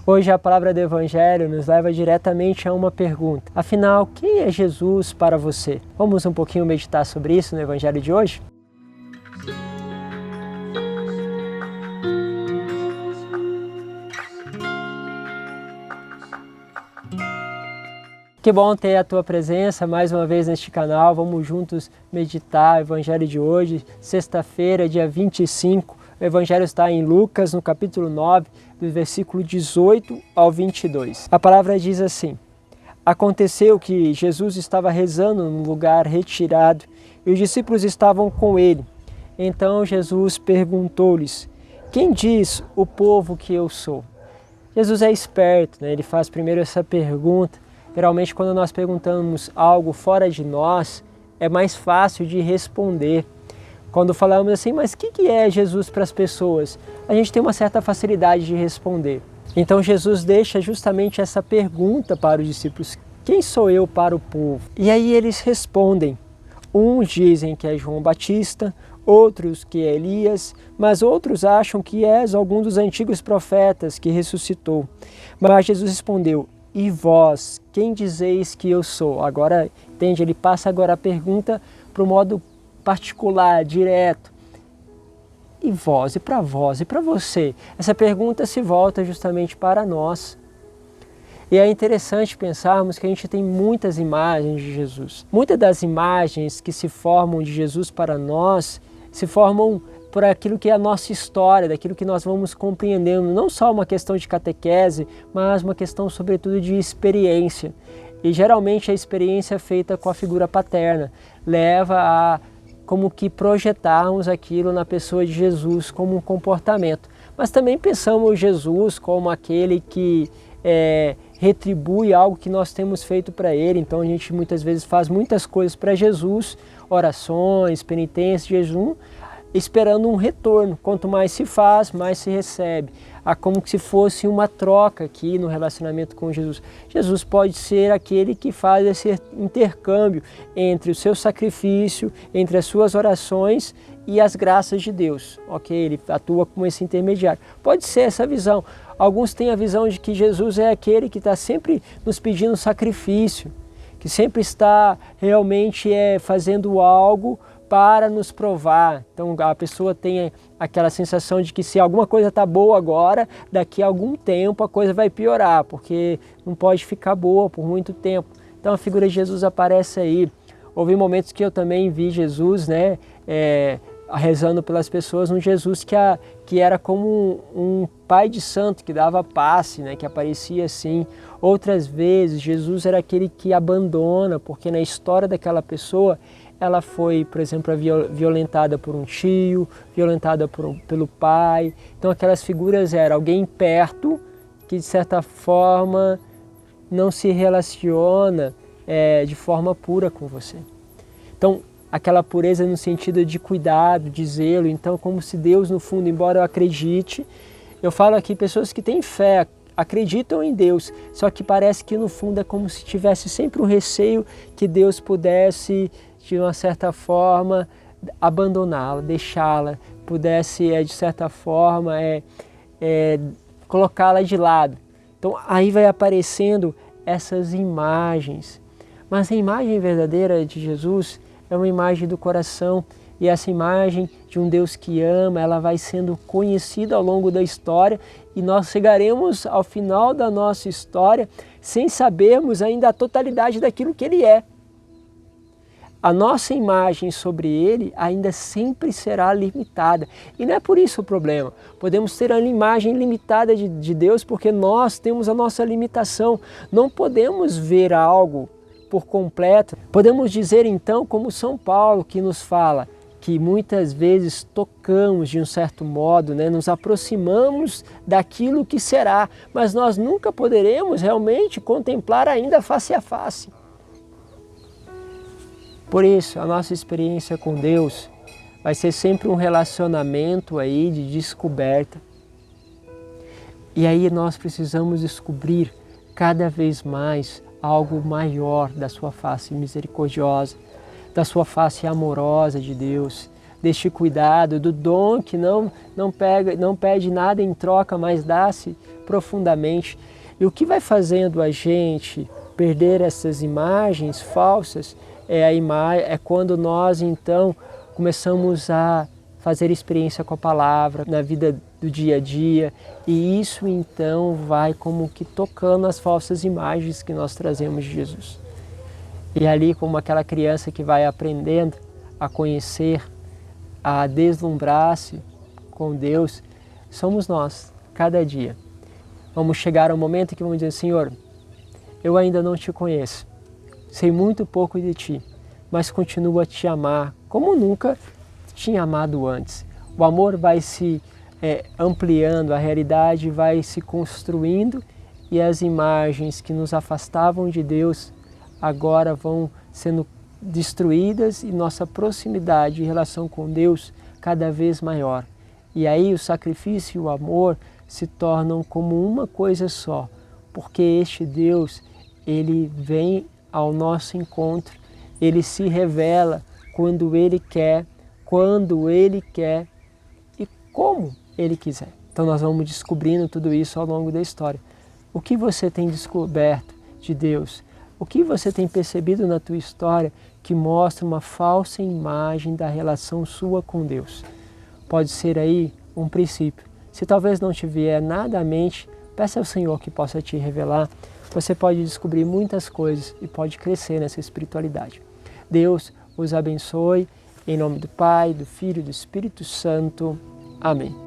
Hoje a palavra do Evangelho nos leva diretamente a uma pergunta. Afinal, quem é Jesus para você? Vamos um pouquinho meditar sobre isso no Evangelho de hoje? Que bom ter a tua presença mais uma vez neste canal. Vamos juntos meditar o Evangelho de hoje, sexta-feira, dia 25. O Evangelho está em Lucas, no capítulo 9, do versículo 18 ao 22. A palavra diz assim: Aconteceu que Jesus estava rezando num lugar retirado e os discípulos estavam com ele. Então Jesus perguntou-lhes: Quem diz o povo que eu sou? Jesus é esperto, né? Ele faz primeiro essa pergunta. Geralmente, quando nós perguntamos algo fora de nós, é mais fácil de responder. Quando falamos assim, mas o que é Jesus para as pessoas? A gente tem uma certa facilidade de responder. Então Jesus deixa justamente essa pergunta para os discípulos: quem sou eu para o povo? E aí eles respondem. Uns dizem que é João Batista, outros que é Elias, mas outros acham que és algum dos antigos profetas que ressuscitou. Mas Jesus respondeu: E vós, quem dizeis que eu sou? Agora, entende? Ele passa agora a pergunta para o modo particular, direto. E vós, e para você? Essa pergunta se volta justamente para nós. E é interessante pensarmos que a gente tem muitas imagens de Jesus. Muitas das imagens que se formam de Jesus para nós se formam por aquilo que é a nossa história, daquilo que nós vamos compreendendo, não só uma questão de catequese, mas uma questão sobretudo de experiência. E geralmente a experiência feita com a figura paterna leva a como que projetarmos aquilo na pessoa de Jesus como um comportamento. Mas também pensamos Jesus como aquele que retribui algo que nós temos feito para ele. Então a gente muitas vezes faz muitas coisas para Jesus, orações, penitências, jejum, esperando um retorno. Quanto mais se faz, mais se recebe. Há como se fosse uma troca aqui no relacionamento com Jesus. Jesus pode ser aquele que faz esse intercâmbio entre o seu sacrifício, entre as suas orações e as graças de Deus. Ok? Ele atua como esse intermediário. Pode ser essa visão. Alguns têm a visão de que Jesus é aquele que está sempre nos pedindo sacrifício, que sempre está realmente fazendo algo para nos provar. Então a pessoa tem aquela sensação de que se alguma coisa está boa agora, daqui a algum tempo a coisa vai piorar, porque não pode ficar boa por muito tempo. Então a figura de Jesus aparece aí. Houve momentos que eu também vi Jesus, né, rezando pelas pessoas, um Jesus que era como um pai de santo, que dava passe, né, que aparecia assim. Outras vezes Jesus era aquele que abandona, porque na história daquela pessoa ela foi, por exemplo, violentada por um tio, violentada pelo pai. Então aquelas figuras eram alguém perto que de certa forma não se relaciona de forma pura com você. Então aquela pureza no sentido de cuidado, de zelo. Então como se Deus no fundo, embora eu acredite, eu falo aqui pessoas que têm fé, acreditam em Deus, só que parece que no fundo é como se tivesse sempre um receio que Deus pudesse de uma certa forma abandoná-la, deixá-la, pudesse de certa forma colocá-la de lado. Então aí vai aparecendo essas imagens, mas a imagem verdadeira de Jesus é uma imagem do coração, e essa imagem de um Deus que ama, ela vai sendo conhecida ao longo da história, e nós chegaremos ao final da nossa história sem sabermos ainda a totalidade daquilo que Ele é. A nossa imagem sobre Ele ainda sempre será limitada. E não é por isso o problema. Podemos ter a imagem limitada de Deus porque nós temos a nossa limitação. Não podemos ver algo por completo. Podemos dizer então, como São Paulo, que nos fala que muitas vezes tocamos de um certo modo, né? Nos aproximamos daquilo que será, mas nós nunca poderemos realmente contemplar ainda face a face. Por isso, a nossa experiência com Deus vai ser sempre um relacionamento aí de descoberta. E aí nós precisamos descobrir cada vez mais algo maior da sua face misericordiosa, da sua face amorosa de Deus, deste cuidado, do dom que não pede nada em troca, mas dá-se profundamente. E o que vai fazendo a gente perder essas imagens falsas é quando nós então começamos a fazer experiência com a palavra na vida do dia a dia, e isso então vai como que tocando as falsas imagens que nós trazemos de Jesus. E ali, como aquela criança que vai aprendendo a conhecer, a deslumbrar-se com Deus, somos nós, cada dia. Vamos chegar ao momento que vamos dizer: Senhor, eu ainda não te conheço, sei muito pouco de ti, mas continuo a te amar como nunca tinha amado antes. O amor vai se ampliando, a realidade vai se construindo, e as imagens que nos afastavam de Deus agora vão sendo destruídas, e nossa proximidade em relação com Deus cada vez maior. E aí o sacrifício e o amor se tornam como uma coisa só, porque este Deus, Ele vem ao nosso encontro, Ele se revela quando Ele quer e como Ele quiser. Então nós vamos descobrindo tudo isso ao longo da história. O que você tem descoberto de Deus? O que você tem percebido na tua história que mostra uma falsa imagem da relação sua com Deus? Pode ser aí um princípio. Se talvez não te vier nada à mente, peça ao Senhor que possa te revelar. Você pode descobrir muitas coisas e pode crescer nessa espiritualidade. Deus os abençoe. Em nome do Pai, do Filho e do Espírito Santo. Amém.